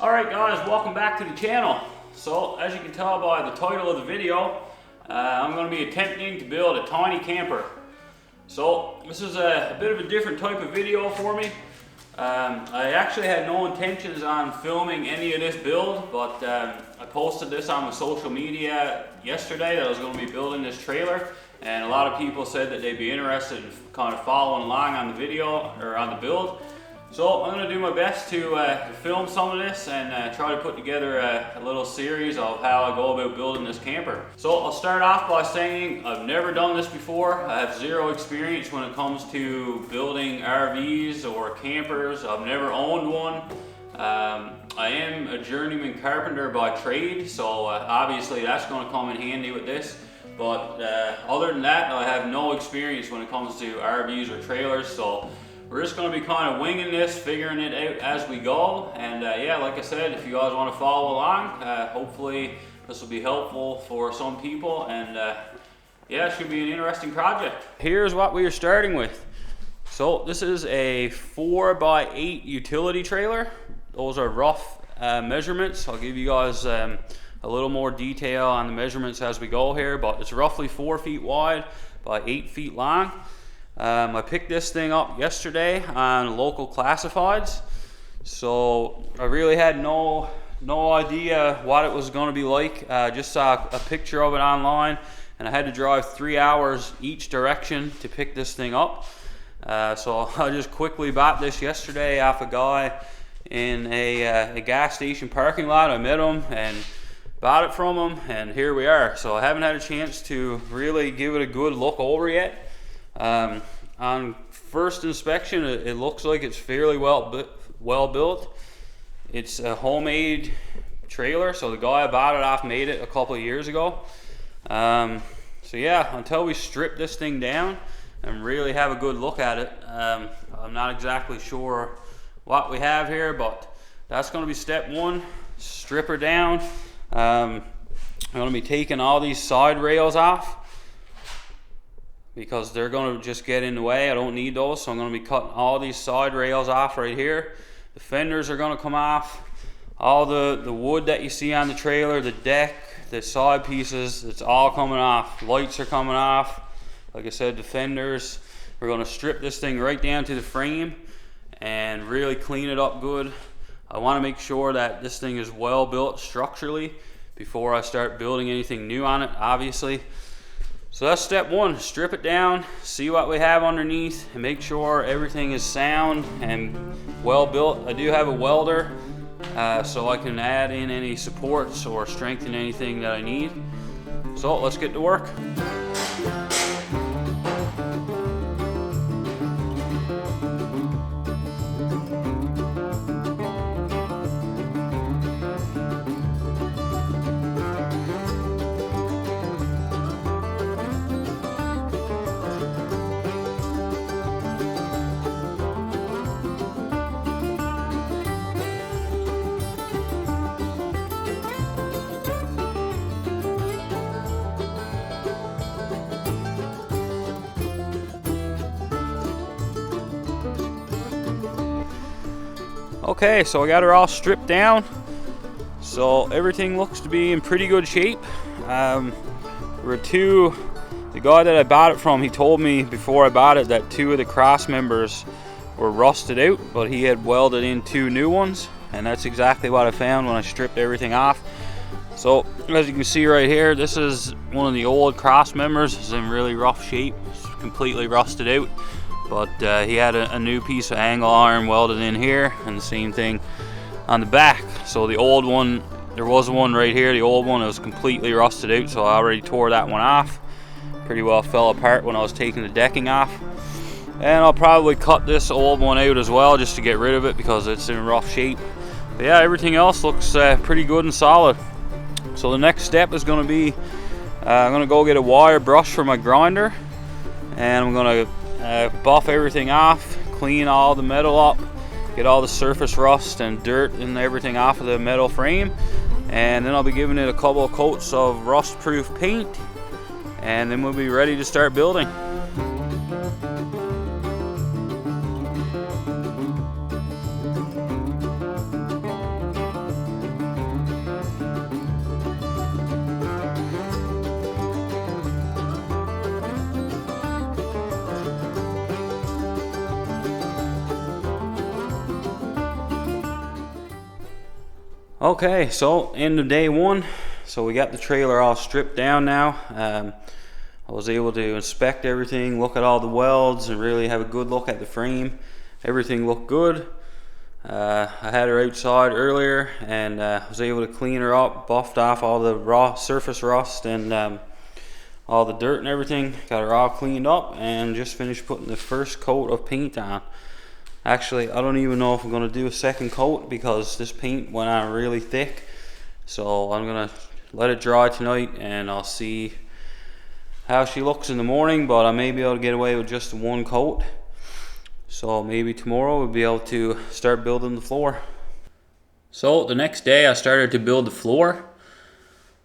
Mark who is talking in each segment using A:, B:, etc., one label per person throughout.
A: Alright guys, welcome back to the channel. So as you can tell by the title of the video, I'm going to be attempting to build a tiny camper. So this is a bit of a different type of video for me. I actually had no intentions on filming any of this build, but I posted this on my social media yesterday that I was going to be building this trailer, and a lot of people said that they'd be interested in kind of following along on the video or on the build. So I'm going to do my best to film some of this and try to put together a little series of how I go about building this camper. So I'll start off by saying I've never done this before. I have zero experience when it comes to building RVs or campers. I've never owned one. I am a journeyman carpenter by trade, so obviously that's going to come in handy with this. But other than that, I have no experience when it comes to RVs or trailers. So we're just going to be kind of winging this, figuring it out as we go. And yeah, like I said, if you guys want to follow along, hopefully this will be helpful for some people. And yeah, it should be an interesting project. Here's what we are starting with. So this is a 4x8 utility trailer. Those are rough measurements. I'll give you guys a little more detail on the measurements as we go here, but it's roughly 4 feet wide by 8 feet long. I picked this thing up yesterday on local classifieds, so I really had no idea what it was going to be like. Just saw a picture of it online, and I had to drive 3 hours each direction to pick this thing up. So I just quickly bought this yesterday off a guy in a gas station parking lot. I met him and bought it from him, and here we are. So I haven't had a chance to really give it a good look over yet. On first inspection, it looks like it's fairly well built. It's a homemade trailer, so the guy I bought it off made it a couple of years ago. So yeah, until we strip this thing down and really have a good look at it, I'm not exactly sure what we have here, but that's going to be step one. Strip her down. I'm going to be taking all these side rails off, because they're going to just get in the way. I don't need those, so I'm going to be cutting all these side rails off right here. The fenders are going to come off. All the wood that you see on the trailer, the deck, the side pieces, it's all coming off. Lights are coming off. Like I said, the fenders. We're going to strip this thing right down to the frame and really clean it up good. I want to make sure that this thing is well built structurally before I start building anything new on it, obviously. So that's step one. Strip it down, see what we have underneath, and make sure everything is sound and well built. I do have a welder, so I can add in any supports or strengthen anything that I need. So let's get to work. Okay, so I got her all stripped down, so everything looks to be in pretty good shape. The guy that I bought it from, he told me before I bought it that 2 of the cross members were rusted out, but he had welded in 2 new ones, and that's exactly what I found when I stripped everything off. So as you can see right here, this is one of the old cross members. It's in really rough shape. It's completely rusted out. But he had a new piece of angle iron welded in here, and the same thing on the back. So the old one, there was one right here, the old one, it was completely rusted out, so I already tore that one off. Pretty well fell apart when I was taking the decking off. And I'll probably cut this old one out as well, just to get rid of it, because it's in rough shape. But yeah, everything else looks pretty good and solid. So the next step is going to be, I'm going to go get a wire brush for my grinder, and I'm going to buff everything off, clean all the metal up, get all the surface rust and dirt and everything off of the metal frame, and then I'll be giving it a couple of coats of rust proof paint, and then we'll be ready to start building. Okay, so end of day one. So we got the trailer all stripped down now. I was able to inspect everything, look at all the welds, and really have a good look at the frame. Everything looked good. I had her outside earlier and was able to clean her up, buffed off all the surface rust and all the dirt and everything. Got her all cleaned up and just finished putting the first coat of paint on. Actually, I don't even know if I'm going to do a second coat because this paint went on really thick. So I'm going to let it dry tonight and I'll see how she looks in the morning, but I may be able to get away with just one coat. So maybe tomorrow we'll be able to start building the floor. So the next day I started to build the floor.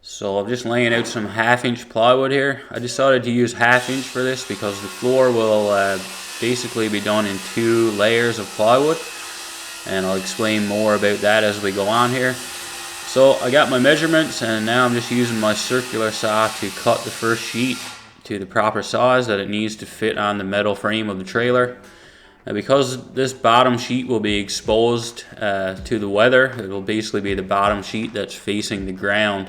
A: So I'm just laying out some 1/2-inch plywood here. I decided to use 1/2 inch for this because the floor will basically be done in 2 layers of plywood, and I'll explain more about that as we go on here. So I got my measurements and now I'm just using my circular saw to cut the first sheet to the proper size that it needs to fit on the metal frame of the trailer. Now, because this bottom sheet will be exposed to the weather, it will basically be the bottom sheet that's facing the ground.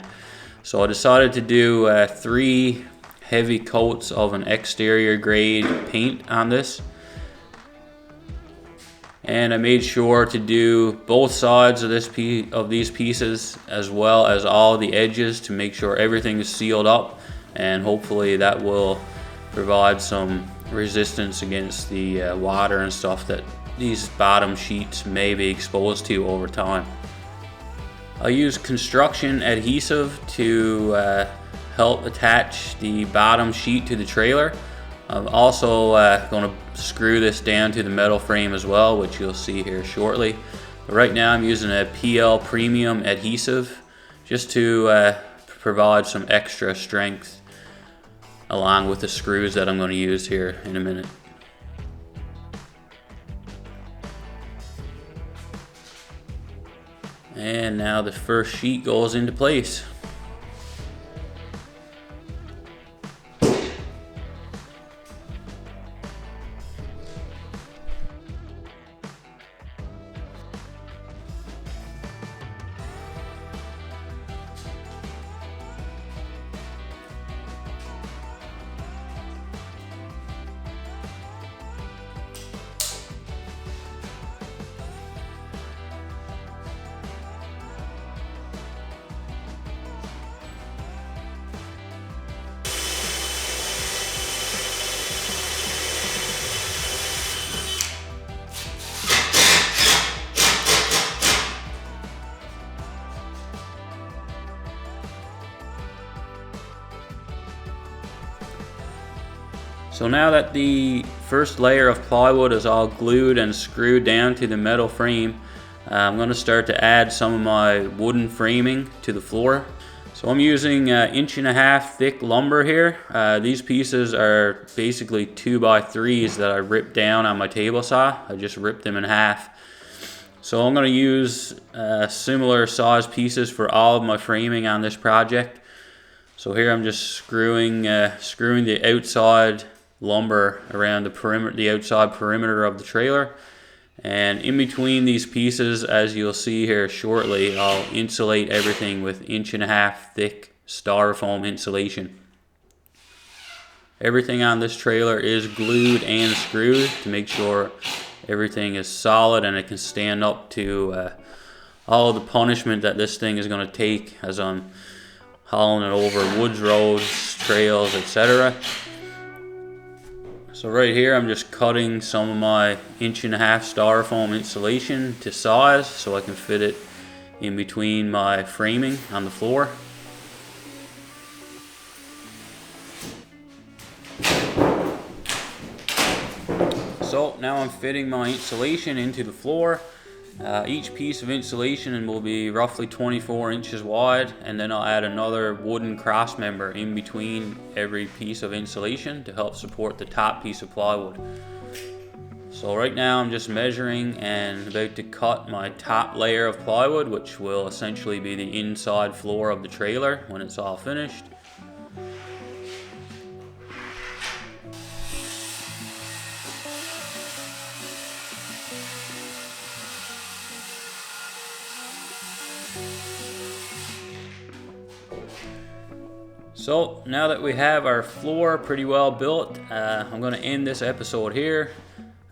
A: So I decided to do 3 heavy coats of an exterior grade paint on this. And I made sure to do both sides of these pieces as well as all the edges to make sure everything is sealed up, and hopefully that will provide some resistance against the water and stuff that these bottom sheets may be exposed to over time. I'll use construction adhesive to help attach the bottom sheet to the trailer. I'm also going to screw this down to the metal frame as well, which you'll see here shortly. But right now I'm using a PL Premium adhesive just to provide some extra strength along with the screws that I'm going to use here in a minute. And now the first sheet goes into place. So now that the first layer of plywood is all glued and screwed down to the metal frame, I'm going to start to add some of my wooden framing to the floor. So I'm using 1.5 inch thick lumber here. These pieces are basically 2x3s that I ripped down on my table saw. I just ripped them in half. So I'm going to use similar size pieces for all of my framing on this project. So here I'm just screwing the outside lumber around the outside perimeter of the trailer, and in between these pieces, as you'll see here shortly, I'll insulate everything with 1.5 inch thick styrofoam insulation. Everything on this trailer is glued and screwed to make sure everything is solid and it can stand up to all of the punishment that this thing is going to take as I'm hauling it over woods roads, trails, etc. So right here I'm just cutting some of my 1.5 inch styrofoam insulation to size so I can fit it in between my framing on the floor. So now I'm fitting my insulation into the floor. Each piece of insulation will be roughly 24 inches wide, and then I'll add another wooden cross member in between every piece of insulation to help support the top piece of plywood. So right now I'm just measuring and about to cut my top layer of plywood, which will essentially be the inside floor of the trailer when it's all finished. So now that we have our floor pretty well built, I'm going to end this episode here.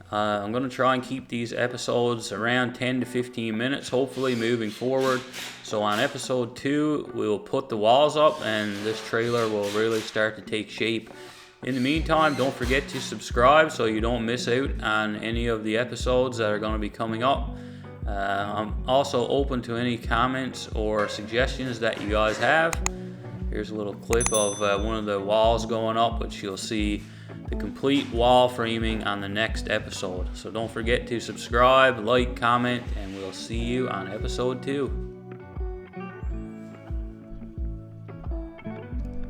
A: I'm going to try and keep these episodes around 10 to 15 minutes, hopefully moving forward. So on episode 2, we'll put the walls up and this trailer will really start to take shape. In the meantime, don't forget to subscribe so you don't miss out on any of the episodes that are going to be coming up. I'm also open to any comments or suggestions that you guys have. Here's a little clip of one of the walls going up, which you'll see the complete wall framing on the next episode. So don't forget to subscribe, like, comment, and we'll see you on episode 2.